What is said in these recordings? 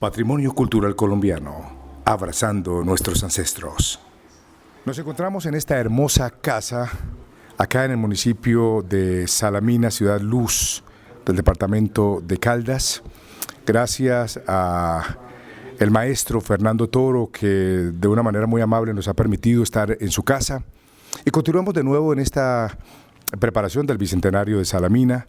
Patrimonio cultural colombiano, abrazando nuestros ancestros. Nos encontramos en esta hermosa casa, acá en el municipio de Salamina, Ciudad Luz, del departamento de Caldas, gracias a el maestro Fernando Toro, que de una manera muy amable nos ha permitido estar en su casa. Y continuamos de nuevo en esta preparación del Bicentenario de Salamina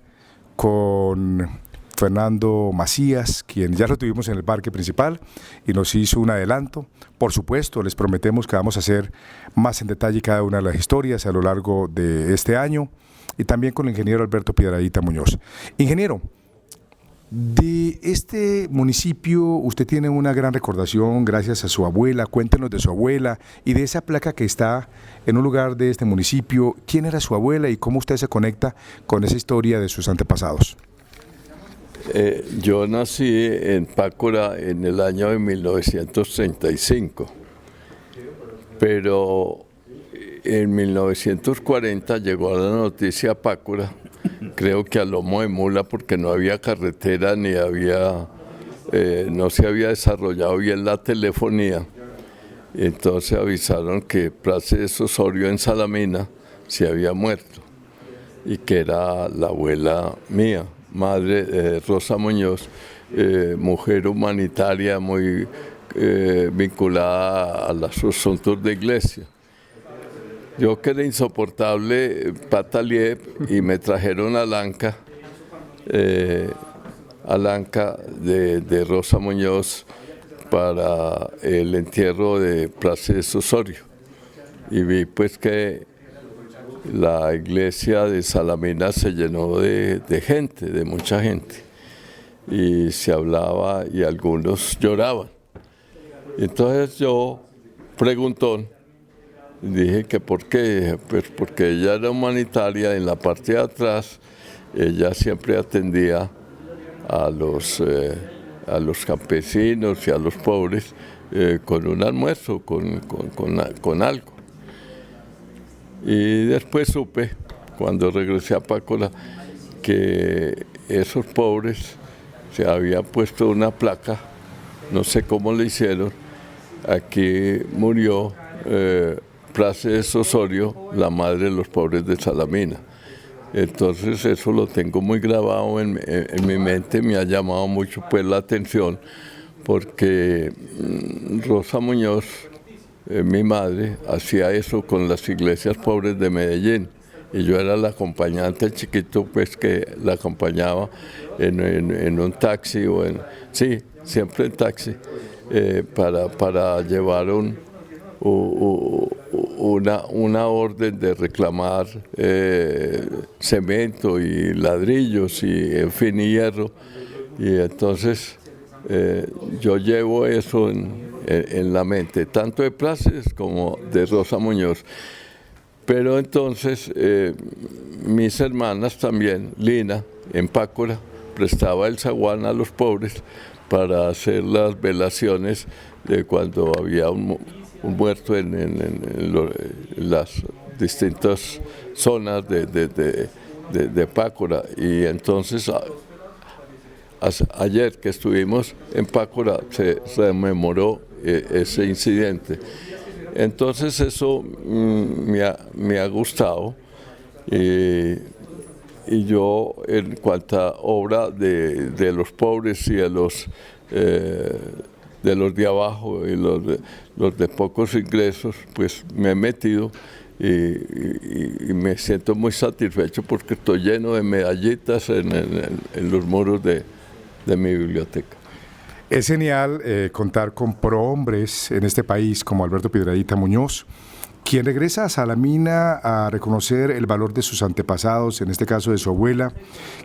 con Fernando Macías, quien ya lo tuvimos en el parque principal y nos hizo un adelanto. Por supuesto, les prometemos que vamos a hacer más en detalle cada una de las historias a lo largo de este año, y también con el ingeniero Alberto Piedradita Muñoz. Ingeniero, de este municipio usted tiene una gran recordación gracias a su abuela. Cuéntenos de su abuela y de esa placa que está en un lugar de este municipio. ¿Quién era su abuela y cómo usted se conecta con esa historia de sus antepasados? Yo nací en Pácora en el año de 1935, pero en 1940 llegó la noticia a Pácora, creo que a lomo de mula, porque no había carretera ni había, no se había desarrollado bien la telefonía. Entonces avisaron que Praxedes Osorio en Salamina se había muerto y que era la abuela mía, madre Rosa Muñoz, mujer humanitaria muy vinculada a los asuntos de iglesia. Yo quedé insoportable, pataleé y me trajeron a Lanca de Rosa Muñoz para el entierro de Praxedes Osorio. Y vi pues que la iglesia de Salamina se llenó de gente, de mucha gente, y se hablaba y algunos lloraban. Entonces yo, preguntón, dije que por qué. Pues porque ella era humanitaria. En la parte de atrás ella siempre atendía a los campesinos y a los pobres con un almuerzo, con algo. Y después supe, cuando regresé a Pácora, que esos pobres se había puesto una placa, no sé cómo le hicieron. Aquí murió Praxedes Osorio, la madre de los pobres de Salamina. Entonces eso lo tengo muy grabado en mi mente. Me ha llamado mucho pues la atención, porque Rosa Muñoz, mi madre, hacía eso con las iglesias pobres de Medellín, y yo era el acompañante chiquito pues que la acompañaba en un taxi sí, siempre en taxi, para llevar una orden de reclamar cemento y ladrillos y en fin y hierro. Y entonces yo llevo eso en la mente, tanto de Praxedes como de Rosa Muñoz. Pero entonces mis hermanas también, Lina, en Pácora, prestaba el zaguán a los pobres para hacer las velaciones de cuando había un muerto en las distintas zonas de Pácora. Y entonces ayer que estuvimos en Pácora se rememoró ese incidente. Entonces eso me ha gustado, y yo, en cuanto a obra de los pobres y de los de abajo y los de pocos ingresos, pues me he metido y me siento muy satisfecho porque estoy lleno de medallitas en los muros de mi biblioteca. Es genial contar con prohombres en este país como Alberto Piedradita Muñoz, quien regresa a Salamina a reconocer el valor de sus antepasados, en este caso de su abuela,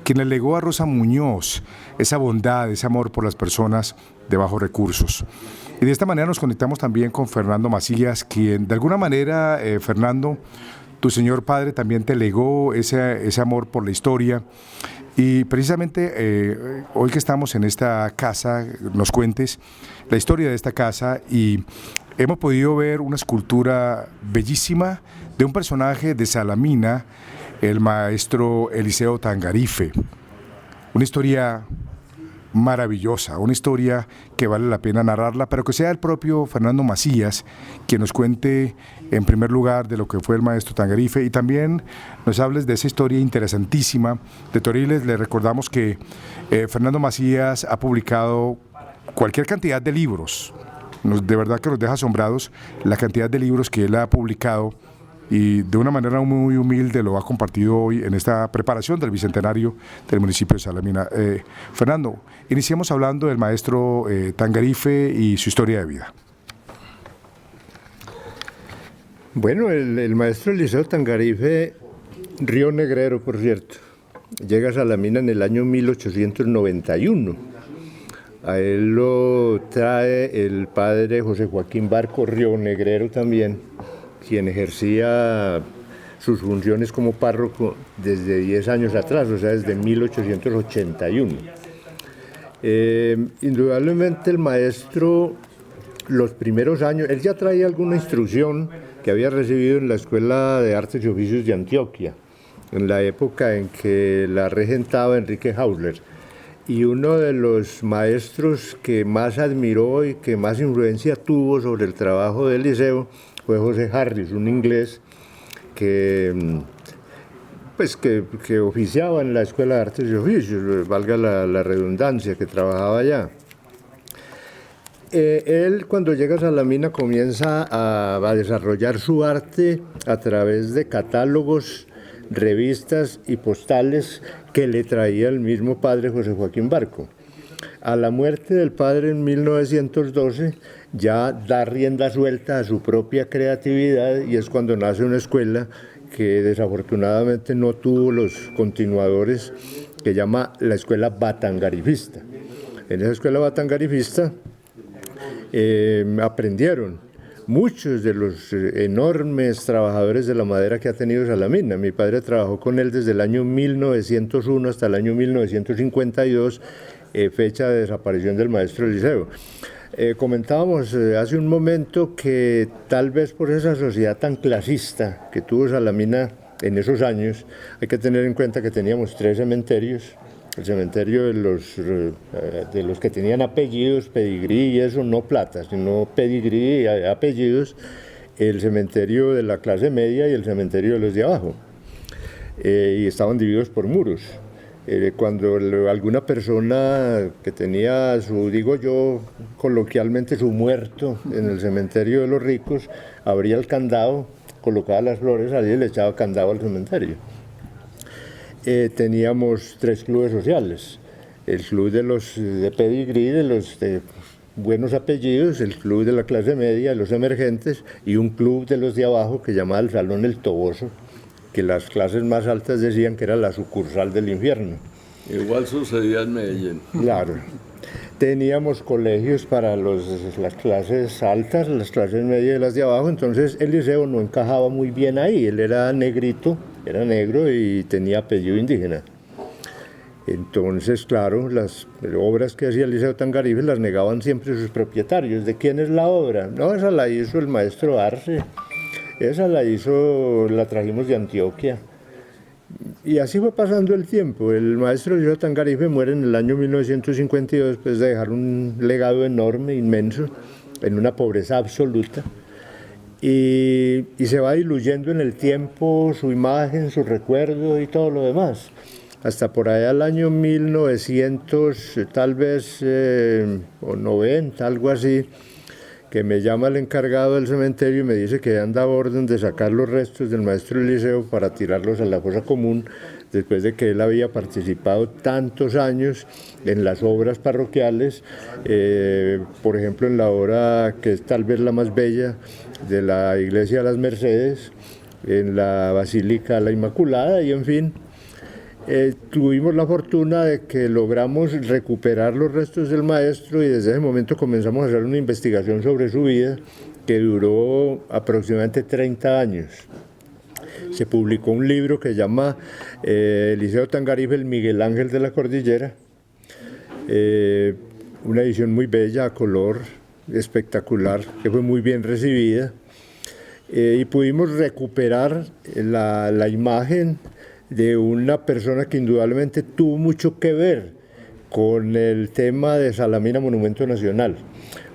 quien le legó a Rosa Muñoz esa bondad, ese amor por las personas de bajos recursos. Y de esta manera nos conectamos también con Fernando Macías, quien de alguna manera, Fernando, tu señor padre también te legó ese amor por la historia. Y precisamente hoy que estamos en esta casa, nos cuentes la historia de esta casa, y hemos podido ver una escultura bellísima de un personaje de Salamina, el maestro Eliseo Tangarife. Una historia maravillosa, una historia que vale la pena narrarla, pero que sea el propio Fernando Macías quien nos cuente en primer lugar de lo que fue el maestro Tangarife y también nos hables de esa historia interesantísima de Toriles. Le recordamos que Fernando Macías ha publicado cualquier cantidad de libros, de verdad que nos deja asombrados la cantidad de libros que él ha publicado y de una manera muy humilde lo ha compartido hoy en esta preparación del Bicentenario del municipio de Salamina. Fernando, iniciemos hablando del maestro Tangarife y su historia de vida. Bueno, el maestro Eliseo Tangarife, rionegrero por cierto, llega a Salamina en el año 1891. A él lo trae el padre José Joaquín Barco, rionegrero también, quien ejercía sus funciones como párroco desde 10 años atrás, o sea, desde 1881. Indudablemente el maestro, los primeros años, él ya traía alguna instrucción que había recibido en la Escuela de Artes y Oficios de Antioquia, en la época en que la regentaba Enrique Hausler. Y uno de los maestros que más admiró y que más influencia tuvo sobre el trabajo de Eliseo fue José Harris, un inglés que oficiaba en la Escuela de Artes y Oficios, valga la redundancia, que trabajaba allá. Él, cuando llega a Salamina, comienza a desarrollar su arte a través de catálogos, revistas y postales que le traía el mismo padre José Joaquín Barco. A la muerte del padre en 1912, ya da rienda suelta a su propia creatividad y es cuando nace una escuela que desafortunadamente no tuvo los continuadores, que llama la Escuela Batangarifista. En esa Escuela Batangarifista aprendieron muchos de los enormes trabajadores de la madera que ha tenido Salamina. Mi padre trabajó con él desde el año 1901 hasta el año 1952, fecha de desaparición del maestro Eliseo. Comentábamos hace un momento que tal vez por esa sociedad tan clasista que tuvo Salamina en esos años, hay que tener en cuenta que teníamos 3 cementerios. El cementerio de los que tenían apellidos, pedigrí y eso, no plata, sino pedigrí y apellidos, el cementerio de la clase media y el cementerio de los de abajo. Y estaban divididos por muros. Cuando alguna persona que tenía digo yo coloquialmente, su muerto en el cementerio de los ricos, abría el candado, colocaba las flores allí y le echaba candado al cementerio. Teníamos 3 clubes sociales: el club de los de pedigrí, de los de buenos apellidos, el club de la clase media, de los emergentes, y un club de los de abajo que llamaba el Salón El Toboso, que las clases más altas decían que era la sucursal del infierno. Igual sucedía en Medellín. Claro. Teníamos colegios para las clases altas, las clases medias y las de abajo, entonces Eliseo no encajaba muy bien ahí. Él era negrito, era negro y tenía apellido indígena. Entonces, claro, las obras que hacía Eliseo Tangarife las negaban siempre sus propietarios. ¿De quién es la obra? No, esa la hizo el maestro Arce, la trajimos de Antioquia. Y así fue pasando el tiempo. El maestro Eliseo Tangarife muere en el año 1952 después de dejar un legado enorme, inmenso, en una pobreza absoluta. Y se va diluyendo en el tiempo su imagen, su recuerdo y todo lo demás. Hasta por allá el año 1900, tal vez, o 90, algo así, que me llama el encargado del cementerio y me dice que han dado orden de sacar los restos del maestro Eliseo para tirarlos a la fosa común, después de que él había participado tantos años en las obras parroquiales, por ejemplo en la obra que es tal vez la más bella de la Iglesia de las Mercedes, en la Basílica de la Inmaculada, y en fin. Tuvimos la fortuna de que logramos recuperar los restos del maestro y desde ese momento comenzamos a hacer una investigación sobre su vida que duró aproximadamente 30 años. Se publicó un libro que se llama Eliseo Tangarife, el Miguel Ángel de la Cordillera, una edición muy bella, a color, espectacular, que fue muy bien recibida, y pudimos recuperar la imagen de una persona que indudablemente tuvo mucho que ver con el tema de Salamina Monumento Nacional,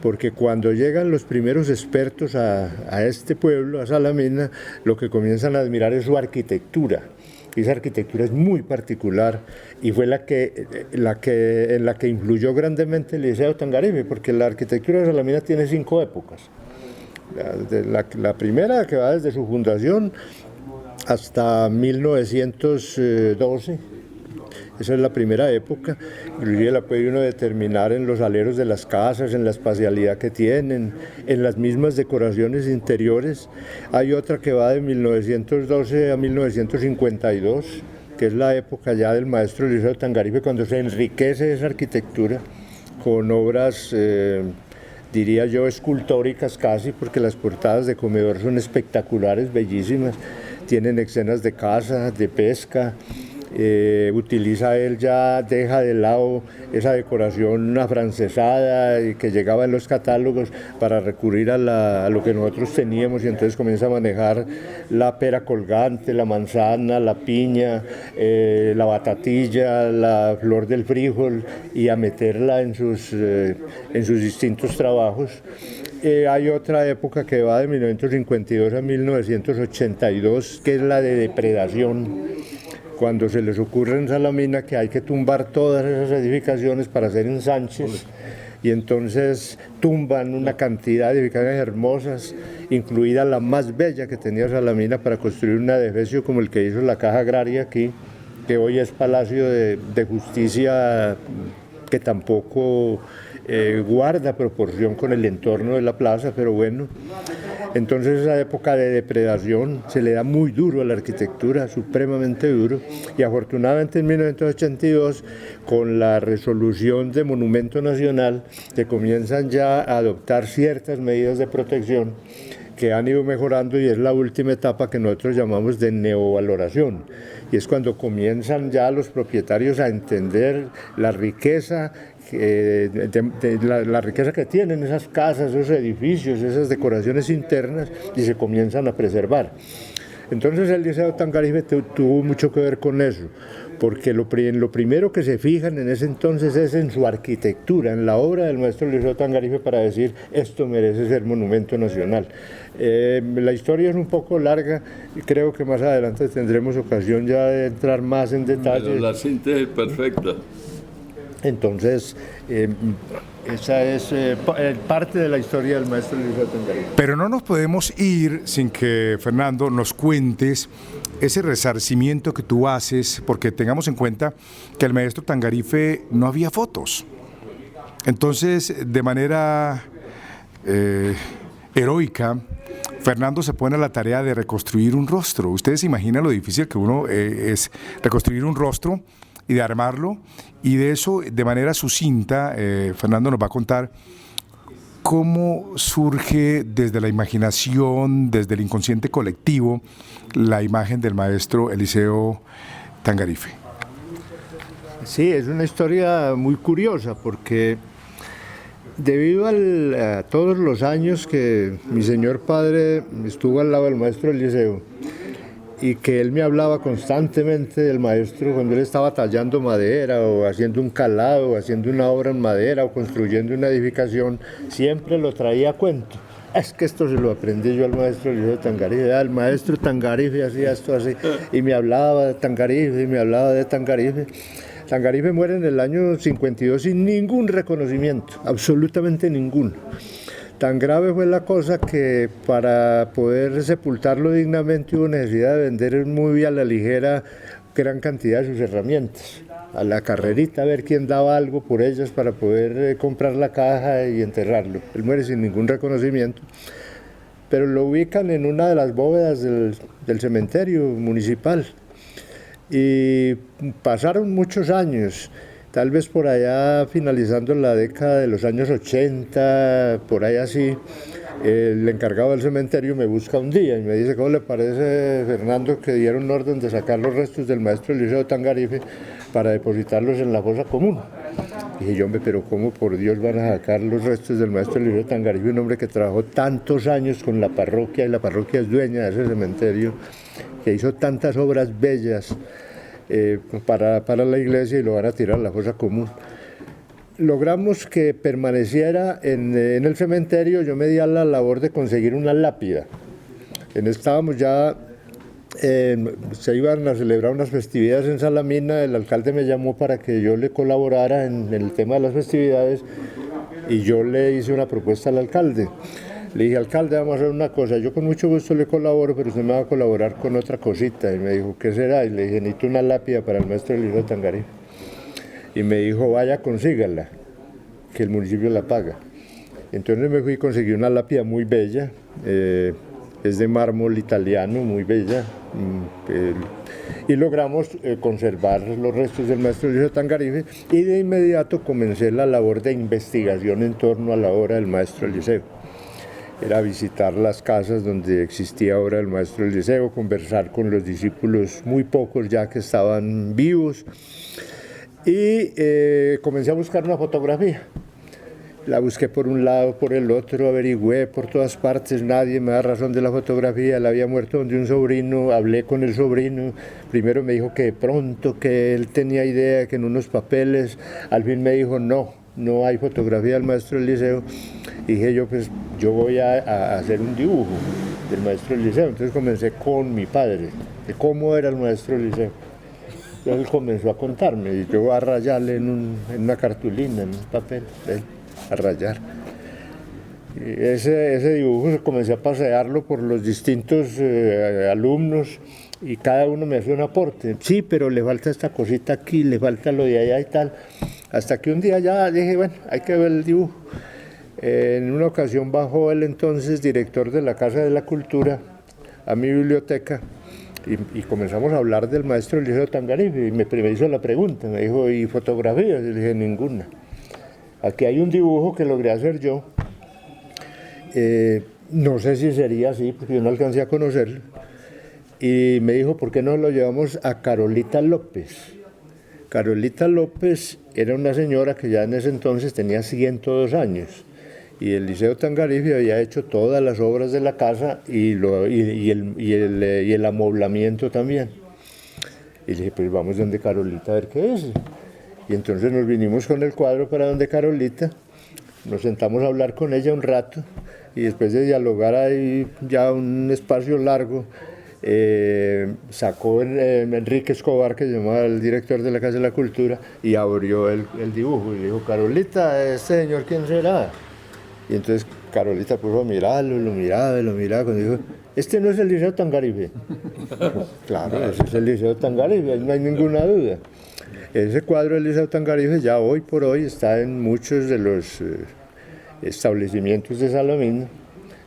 porque cuando llegan los primeros expertos a este pueblo, a Salamina, lo que comienzan a admirar es su arquitectura. Y esa arquitectura es muy particular y fue en la que influyó grandemente el Liceo Tangarife, porque la arquitectura de Salamina tiene 5 épocas. La primera, que va desde su fundación hasta 1912, esa es la primera época, inclusive la puede uno determinar en los aleros de las casas, en la espacialidad que tienen, en las mismas decoraciones interiores. Hay otra que va de 1912 a 1952, que es la época ya del maestro Liceo Tangarife, cuando se enriquece esa arquitectura con obras, diría yo, escultóricas casi, porque las portadas de comedor son espectaculares, bellísimas, tienen escenas de caza, de pesca. Utiliza él, ya deja de lado esa decoración afrancesada y que llegaba en los catálogos para recurrir a lo que nosotros teníamos, y entonces comienza a manejar la pera colgante, la manzana, la piña, la batatilla, la flor del frijol, y a meterla en sus distintos trabajos. Hay otra época que va de 1952 a 1982, que es la de depredación, cuando se les ocurre en Salamina que hay que tumbar todas esas edificaciones para hacer ensanches, y entonces tumban una cantidad de edificaciones hermosas, incluida la más bella que tenía Salamina, para construir un edificio como el que hizo la Caja Agraria aquí, que hoy es Palacio de Justicia, que tampoco guarda proporción con el entorno de la plaza, pero bueno. Entonces esa época de depredación se le da muy duro a la arquitectura, supremamente duro, y afortunadamente en 1982, con la resolución de Monumento Nacional, se comienzan ya a adoptar ciertas medidas de protección que han ido mejorando, y es la última etapa que nosotros llamamos de neovaloración, y es cuando comienzan ya los propietarios a entender la riqueza la riqueza que tienen esas casas, esos edificios, esas decoraciones internas, y se comienzan a preservar. Entonces el Liceo Tangarife tuvo mucho que ver con eso, porque lo primero que se fijan en ese entonces es en su arquitectura, en la obra del maestro Liceo Tangarife, para decir esto merece ser monumento nacional. La historia es un poco larga y creo que más adelante tendremos ocasión ya de entrar más en detalle. Pero la síntesis perfecta. Entonces, esa es parte de la historia del maestro Liceo Tangarife. Pero no nos podemos ir sin que, Fernando, nos cuentes ese resarcimiento que tú haces, porque tengamos en cuenta que el maestro Tangarife no había fotos. Entonces, de manera heroica, Fernando se pone a la tarea de reconstruir un rostro. Ustedes se imaginan lo difícil que uno es reconstruir un rostro y de armarlo, y de eso, de manera sucinta, Fernando nos va a contar cómo surge desde la imaginación, desde el inconsciente colectivo, la imagen del maestro Eliseo Tangarife. Sí, es una historia muy curiosa, porque debido a todos los años que mi señor padre estuvo al lado del maestro Eliseo, y que él me hablaba constantemente del maestro cuando él estaba tallando madera o haciendo un calado o haciendo una obra en madera o construyendo una edificación, siempre lo traía a cuento. Es que esto se lo aprendí yo al maestro Eliseo Tangarife, el maestro Tangarife hacía esto así, y me hablaba de Tangarife y me hablaba de Tangarife. Tangarife muere en el año 52 sin ningún reconocimiento, absolutamente ninguno. Tan grave fue la cosa que para poder sepultarlo dignamente hubo necesidad de vender muy a la ligera gran cantidad de sus herramientas, a la carrerita, a ver quién daba algo por ellas para poder comprar la caja y enterrarlo. Él muere sin ningún reconocimiento, pero lo ubican en una de las bóvedas del cementerio municipal, y pasaron muchos años. Tal vez por allá, finalizando la década de los años 80, por ahí así, el encargado del cementerio me busca un día y me dice: ¿cómo le parece, Fernando, que dieron orden de sacar los restos del maestro Eliseo Tangarife para depositarlos en la fosa común? Dije yo: pero ¿cómo por Dios van a sacar los restos del maestro Eliseo Tangarife, un hombre que trabajó tantos años con la parroquia, y la parroquia es dueña de ese cementerio, que hizo tantas obras bellas para la iglesia, y lo van a tirar a la fosa común? logramos que permaneciera en el cementerio. Yo me di a la labor de conseguir una lápida. Estábamos ya, se iban a celebrar unas festividades en Salamina, el alcalde me llamó para que yo le colaborara en el tema de las festividades y yo le hice una propuesta al alcalde. Le dije, alcalde, vamos a hacer una cosa, yo con mucho gusto le colaboro, pero usted me va a colaborar con otra cosita. Y me dijo, ¿qué será? Y le dije, necesito una lápida para el maestro Eliseo Tangarín. Y me dijo, vaya, consígala, que el municipio la paga. Entonces me fui y conseguí una lápida muy bella, es de mármol italiano, muy bella, y logramos conservar los restos del maestro Eliseo Tangarife, y de inmediato comencé la labor de investigación en torno a la obra del maestro Eliseo. Era visitar las casas donde existía obra del maestro Eliseo, conversar con los discípulos, muy pocos ya que estaban vivos, y comencé a buscar una fotografía. La busqué por un lado, por el otro, averigüé por todas partes, nadie me da razón de la fotografía. Él había muerto donde un sobrino, hablé con el sobrino, primero me dijo que de pronto, que él tenía idea, que en unos papeles, al fin me dijo no hay fotografía del maestro Eliseo. Dije yo, pues yo voy a hacer un dibujo del maestro Eliseo. Entonces comencé con mi padre, de cómo era el maestro Eliseo. Entonces él comenzó a contarme y yo a rayarle en una cartulina, en un papel, a rayar. Y ese dibujo comencé a pasearlo por los distintos alumnos y cada uno me hacía un aporte. Sí, pero le falta esta cosita aquí, le falta lo de allá y tal. Hasta que un día ya dije, bueno, hay que ver el dibujo. En una ocasión bajó el entonces director de la Casa de la Cultura a mi biblioteca y comenzamos a hablar del maestro Eliseo Tangarife y me hizo la pregunta, me dijo, ¿y fotografías? Y le dije, ninguna. Aquí hay un dibujo que logré hacer yo, no sé si sería así, porque yo no alcancé a conocerlo, y me dijo, ¿por qué no lo llevamos a Carolita López? Carolita López era una señora que ya en ese entonces tenía 102 años, y Eliseo Tangarife había hecho todas las obras de la casa y el amoblamiento también. Y le dije, pues vamos donde Carolita a ver qué es. Y entonces nos vinimos con el cuadro para donde Carolita, nos sentamos a hablar con ella un rato, y después de dialogar ahí ya un espacio largo, sacó Enrique Escobar, que se llamaba el director de la Casa de la Cultura, y abrió el dibujo y dijo, Carolita, ¿este señor quién será? Y entonces Carolita puso a mirarlo, lo miraba, cuando dijo, este no es el Eliseo Tangarife. Claro, ese es el Eliseo Tangarife, no hay ninguna duda. Ese cuadro del Eliseo Tangarife ya hoy por hoy está en muchos de los establecimientos de Salamina,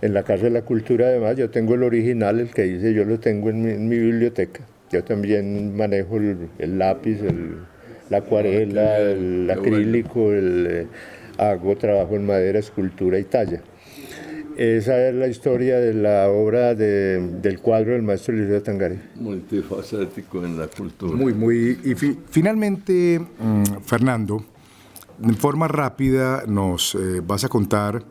en la Casa de la Cultura además. Yo tengo el original, el que hice, yo lo tengo en mi biblioteca. Yo también manejo el lápiz, la acuarela, el acrílico, hago trabajo en madera, escultura y talla. Esa es la historia de la obra del cuadro del maestro Eliseo Tangarife. Multifacético en la cultura. Y finalmente, Fernando, en forma rápida nos vas a contar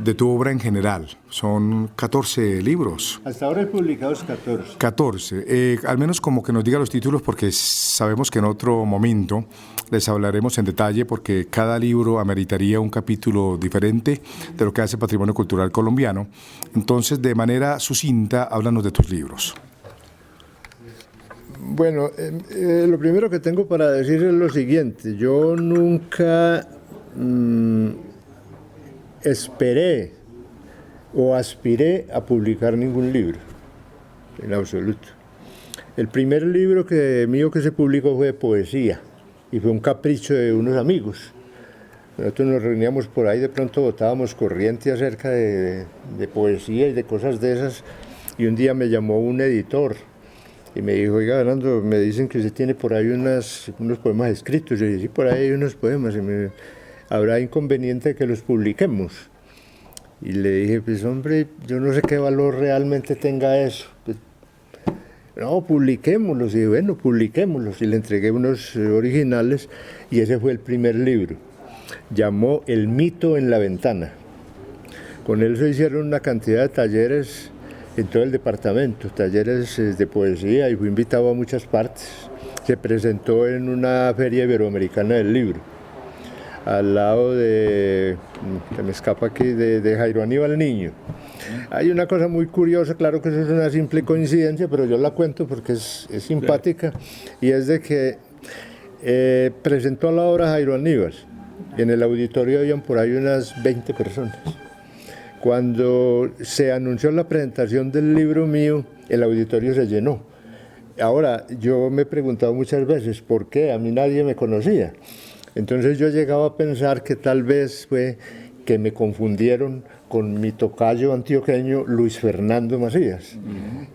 de tu obra en general. Son 14 libros. Hasta ahora he publicado 14. 14. Al menos como que nos diga los títulos, porque sabemos que en otro momento les hablaremos en detalle, porque cada libro ameritaría un capítulo diferente de lo que hace Patrimonio Cultural Colombiano. Entonces, de manera sucinta, háblanos de tus libros. Bueno, lo primero que tengo para decir es lo siguiente. Yo nunca esperé o aspiré a publicar ningún libro, en absoluto. El primer libro mío que se publicó fue de poesía, y fue un capricho de unos amigos. Nosotros nos reuníamos por ahí, de pronto botábamos corriente acerca de poesía y de cosas de esas, y un día me llamó un editor y me dijo, oiga, Fernando, me dicen que usted tiene por ahí unos poemas escritos. Yo dije, sí, por ahí hay unos poemas, ¿habrá inconveniente que los publiquemos? Y le dije, pues hombre, yo no sé qué valor realmente tenga eso. Pues, no, publiquémoslos. Y bueno, publiquémoslos. Y le entregué unos originales, y ese fue el primer libro. Llamó El mito en la ventana. Con él se hicieron una cantidad de talleres en todo el departamento, talleres de poesía, y fui invitado a muchas partes. Se presentó en una feria iberoamericana del libro. al lado de, se me escapa aquí, de Jairo Aníbal Niño. Hay una cosa muy curiosa, claro que eso es una simple coincidencia, pero yo la cuento porque es simpática, y es de que presentó la obra Jairo Aníbal, y en el auditorio habían por ahí unas 20 personas. Cuando se anunció la presentación del libro mío, el auditorio se llenó. Ahora, yo me he preguntado muchas veces, ¿por qué? A mí nadie me conocía. Entonces yo llegaba a pensar que tal vez fue que me confundieron con mi tocayo antioqueño Luis Fernando Macías.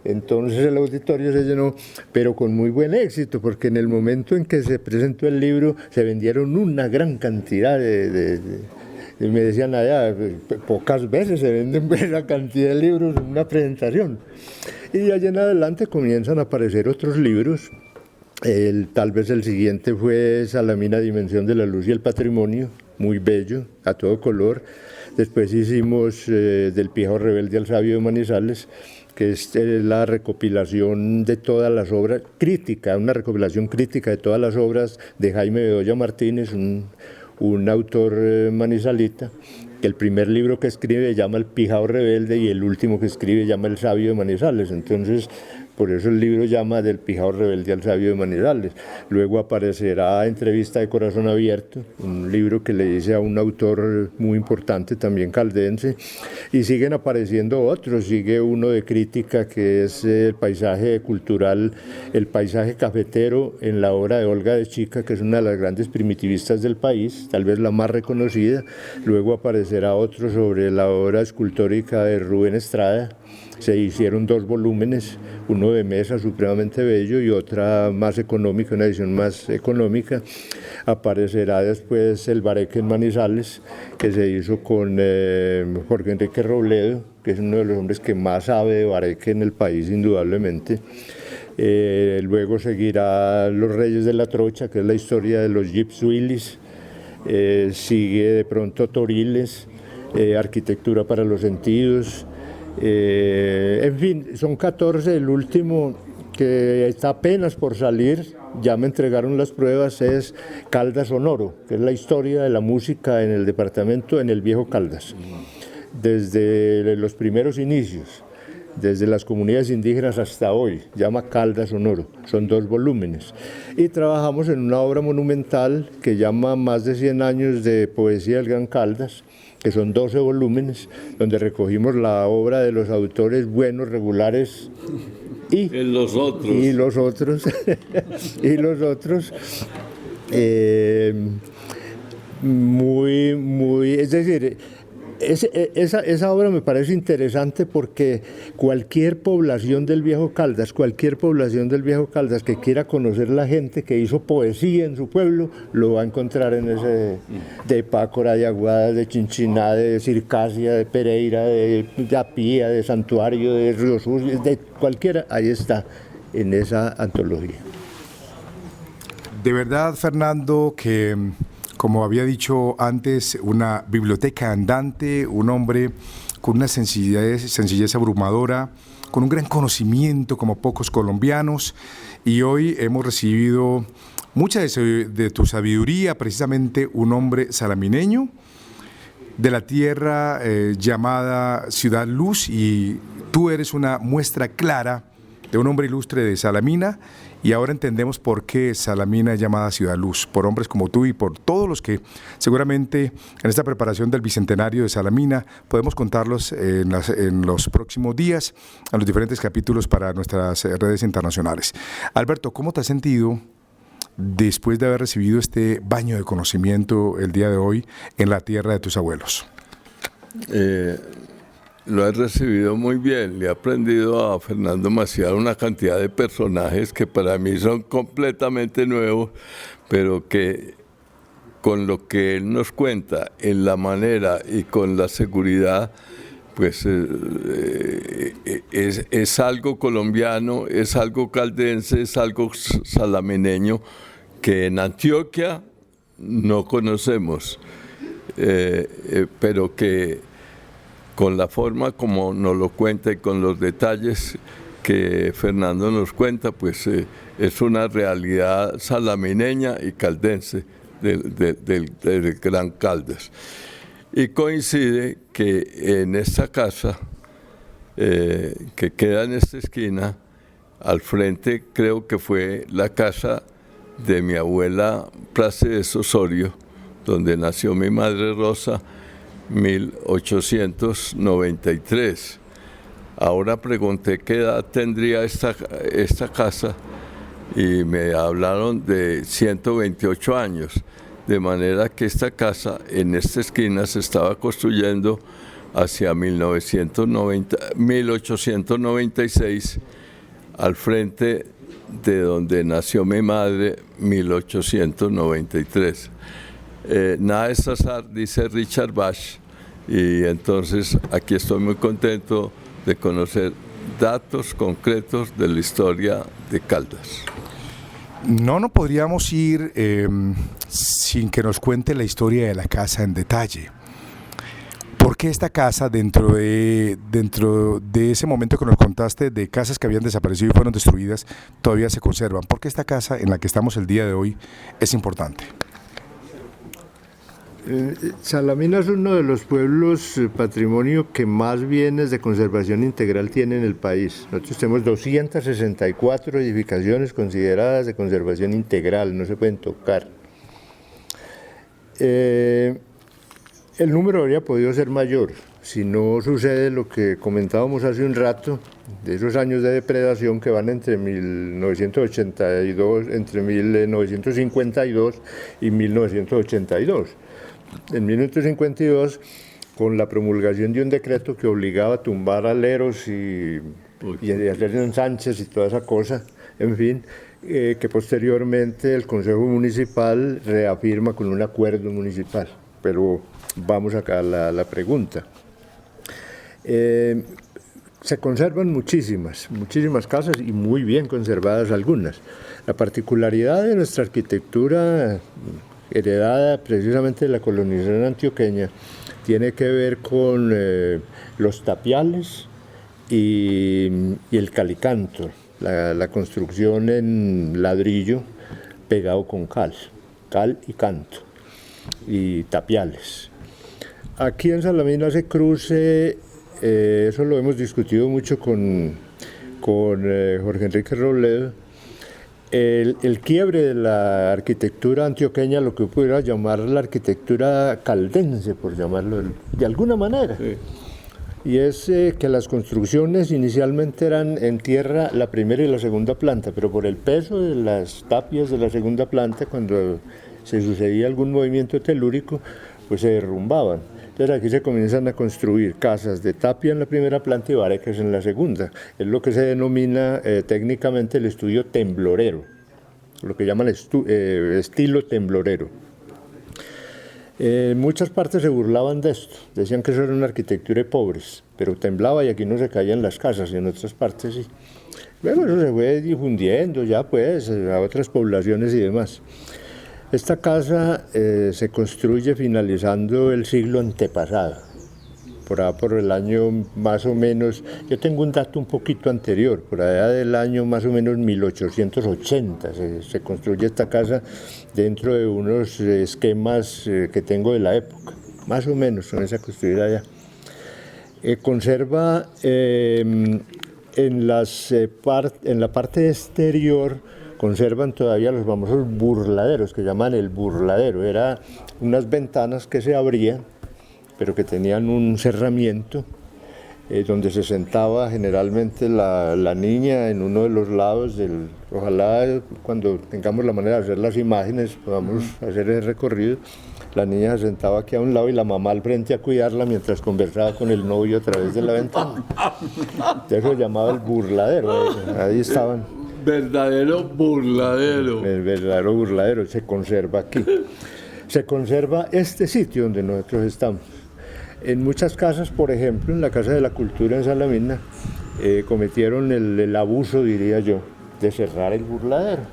Entonces el auditorio se llenó, pero con muy buen éxito, porque en el momento en que se presentó el libro se vendieron una gran cantidad y me decían allá, pocas veces se venden esa cantidad de libros en una presentación. Y de allá en adelante comienzan a aparecer otros libros. Tal vez el siguiente fue Salamina, Dimensión de la Luz y el Patrimonio, muy bello, a todo color. Después hicimos Del Pijao Rebelde al Sabio de Manizales, que es la recopilación de todas las obras, una recopilación crítica de todas las obras de Jaime Bedoya Martínez, un autor manizalita, que el primer libro que escribe se llama El Pijao Rebelde y el último que escribe se llama El Sabio de Manizales. Entonces, por eso el libro llama Del Pijao Rebelde al Sabio de Manizales. Luego aparecerá Entrevista de Corazón Abierto, un libro que le hice a un autor muy importante, también caldense, y siguen apareciendo otros. Sigue uno de crítica que es el paisaje cultural, el paisaje cafetero en la obra de Olga de Chica, que es una de las grandes primitivistas del país, tal vez la más reconocida. Luego aparecerá otro sobre la obra escultórica de Rubén Estrada. Se hicieron 2 volúmenes, uno de mesa supremamente bello y otra más económica, una edición más económica. Aparecerá después El Bareque en Manizales, que se hizo con Jorge Enrique Robledo, que es uno de los hombres que más sabe de bareque en el país, indudablemente. Luego seguirá Los Reyes de la Trocha, que es la historia de los Gypsuilis. Sigue de pronto Toriles, Arquitectura para los Sentidos. En fin, son 14. El último, que está apenas por salir, ya me entregaron las pruebas, es Caldas Sonoro, que es la historia de la música en el departamento, en el Viejo Caldas, desde los primeros inicios, desde las comunidades indígenas hasta hoy, llama Caldas Sonoro, son 2 volúmenes. Y trabajamos en una obra monumental que llama Más de 100 años de poesía del Gran Caldas, que son 12 volúmenes, donde recogimos la obra de los autores buenos, regulares y los otros. Es decir, esa obra me parece interesante porque cualquier población del Viejo Caldas que quiera conocer la gente que hizo poesía en su pueblo, lo va a encontrar en ese, de Pácora, de Aguada, de Chinchiná, de Circasia, de Pereira, de Apía, de Santuario, de Río Sur, de cualquiera, ahí está, en esa antología. De verdad, Fernando, que como había dicho antes, una biblioteca andante, un hombre con una sencillez abrumadora, con un gran conocimiento como pocos colombianos, y hoy hemos recibido mucha de tu sabiduría, precisamente un hombre salamineño, de la tierra llamada Ciudad Luz, y tú eres una muestra clara de un hombre ilustre de Salamina, y ahora entendemos por qué Salamina es llamada Ciudad Luz, por hombres como tú y por todos los que seguramente en esta preparación del Bicentenario de Salamina podemos contarlos en los próximos días, en los diferentes capítulos para nuestras redes internacionales. Alberto, ¿cómo te has sentido después de haber recibido este baño de conocimiento el día de hoy en la tierra de tus abuelos? Lo he recibido muy bien, le he aprendido a Fernando Macías una cantidad de personajes que para mí son completamente nuevos, pero que con lo que él nos cuenta, en la manera y con la seguridad, pues es algo colombiano, es algo caldense, es algo salamineño que en Antioquia no conocemos, pero que con la forma como nos lo cuenta y con los detalles que Fernando nos cuenta, pues es una realidad salamineña y caldense del Gran Caldas. Y coincide que en esta casa, que queda en esta esquina, al frente creo que fue la casa de mi abuela Pracedes Osorio, donde nació mi madre Rosa, 1893. Ahora pregunté qué edad tendría esta casa y me hablaron de 128 años. De manera que esta casa en esta esquina se estaba construyendo hacia 1896, al frente de donde nació mi madre, 1893. Nada es azar, dice Richard Bach, y entonces aquí estoy muy contento de conocer datos concretos de la historia de Caldas. No podríamos ir sin que nos cuente la historia de la casa en detalle. ¿Por qué esta casa, dentro de ese momento que nos contaste de casas que habían desaparecido y fueron destruidas, todavía se conservan? ¿Por qué esta casa en la que estamos el día de hoy es importante? Salamina es uno de los pueblos patrimonio que más bienes de conservación integral tiene en el país. Nosotros tenemos 264 edificaciones consideradas de conservación integral, no se pueden tocar. El número habría podido ser mayor si no sucede lo que comentábamos hace un rato, de esos años de depredación que van entre 1952 y 1982. En 1952, con la promulgación de un decreto que obligaba a tumbar aleros y hacer ensanches y toda esa cosa, en fin, que posteriormente el Consejo Municipal reafirma con un acuerdo municipal. Pero vamos acá a la pregunta. Se conservan muchísimas casas y muy bien conservadas algunas. La particularidad de nuestra arquitectura heredada precisamente de la colonización antioqueña tiene que ver con los tapiales y el calicanto, la construcción en ladrillo pegado con cal y canto y tapiales. Aquí en Salamina ese cruce, eso lo hemos discutido mucho con Jorge Enrique Robledo, el quiebre de la arquitectura antioqueña, lo que pudiera llamar la arquitectura caldense, por llamarlo de alguna manera. Sí. Y es que las construcciones inicialmente eran en tierra la primera y la segunda planta, pero por el peso de las tapias de la segunda planta, cuando se sucedía algún movimiento telúrico, pues se derrumbaban. Entonces aquí se comienzan a construir casas de tapia en la primera planta y barecas en la segunda. Es lo que se denomina técnicamente el estudio temblorero, lo que llaman estilo temblorero. En muchas partes se burlaban de esto, decían que eso era una arquitectura de pobres, pero temblaba y aquí no se caían las casas, y en otras partes sí. Luego eso se fue difundiendo ya pues a otras poblaciones y demás. Esta casa se construye finalizando el siglo antepasado, por el año más o menos, yo tengo un dato un poquito anterior, por allá del año más o menos 1880 se construye esta casa dentro de unos esquemas que tengo de la época, más o menos con esa construida allá. Conserva en la parte exterior, conservan todavía los famosos burladeros, que llaman el burladero. Eran unas ventanas que se abrían, pero que tenían un cerramiento, donde se sentaba generalmente la niña en uno de los lados. Ojalá cuando tengamos la manera de hacer las imágenes podamos hacer el recorrido. La niña se sentaba aquí a un lado y la mamá al frente a cuidarla mientras conversaba con el novio a través de la ventana. Eso se llamaba el burladero. Ahí estaban. Verdadero burladero. El verdadero burladero se conserva aquí. Se conserva este sitio donde nosotros estamos. En muchas casas, por ejemplo, en la Casa de la Cultura en Salamina, cometieron el abuso, diría yo, de cerrar el burladero,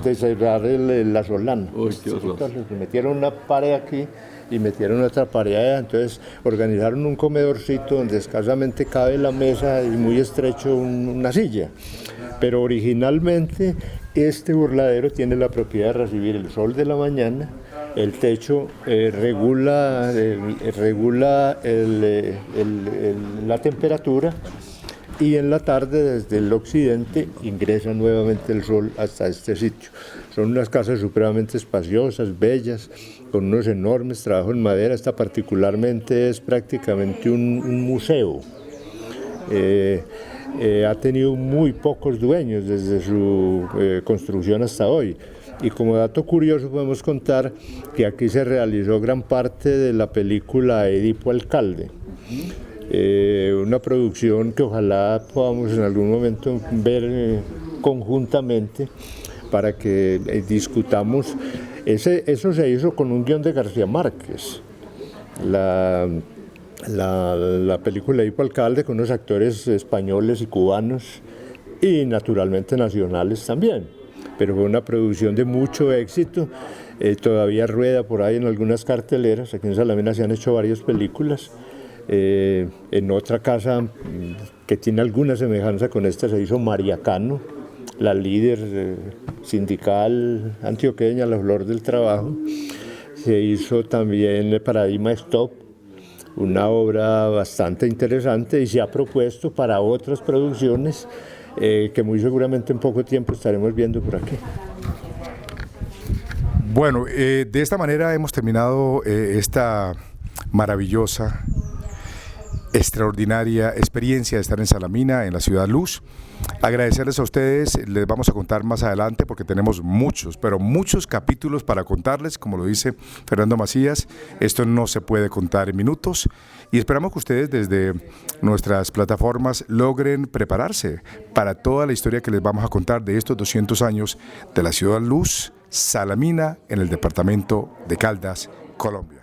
de cerrar la solana. Entonces metieron una pared aquí y metieron otra pared allá, entonces organizaron un comedorcito donde escasamente cabe la mesa y muy estrecho una silla. Pero originalmente este burladero tiene la propiedad de recibir el sol de la mañana El techo regula la temperatura, y en la tarde desde el occidente ingresa nuevamente el sol hasta este sitio. Son unas casas supremamente espaciosas, bellas, con unos enormes trabajos en madera. Esta particularmente es prácticamente un museo. Ha tenido muy pocos dueños desde su construcción hasta hoy. Y como dato curioso podemos contar que aquí se realizó gran parte de la película Edipo Alcalde, una producción que ojalá podamos en algún momento ver conjuntamente para que discutamos. Eso se hizo con un guión de García Márquez. La película Edipo Alcalde, con unos actores españoles y cubanos y naturalmente nacionales también, pero fue una producción de mucho éxito. Todavía rueda por ahí en algunas carteleras. Aquí en Salamina se han hecho varias películas. En otra casa que tiene alguna semejanza con esta se hizo María Cano, la líder sindical antioqueña, la flor del trabajo. Se hizo también Paradigma Stop, una obra bastante interesante, y se ha propuesto para otras producciones que muy seguramente en poco tiempo estaremos viendo por aquí. Bueno, de esta manera hemos terminado esta maravillosa, extraordinaria experiencia de estar en Salamina, en la Ciudad Luz. Agradecerles a ustedes, les vamos a contar más adelante porque tenemos muchos, pero muchos capítulos para contarles. Como lo dice Fernando Macías, esto no se puede contar en minutos, y esperamos que ustedes desde nuestras plataformas logren prepararse para toda la historia que les vamos a contar de estos 200 años de la Ciudad Luz, Salamina, en el departamento de Caldas, Colombia.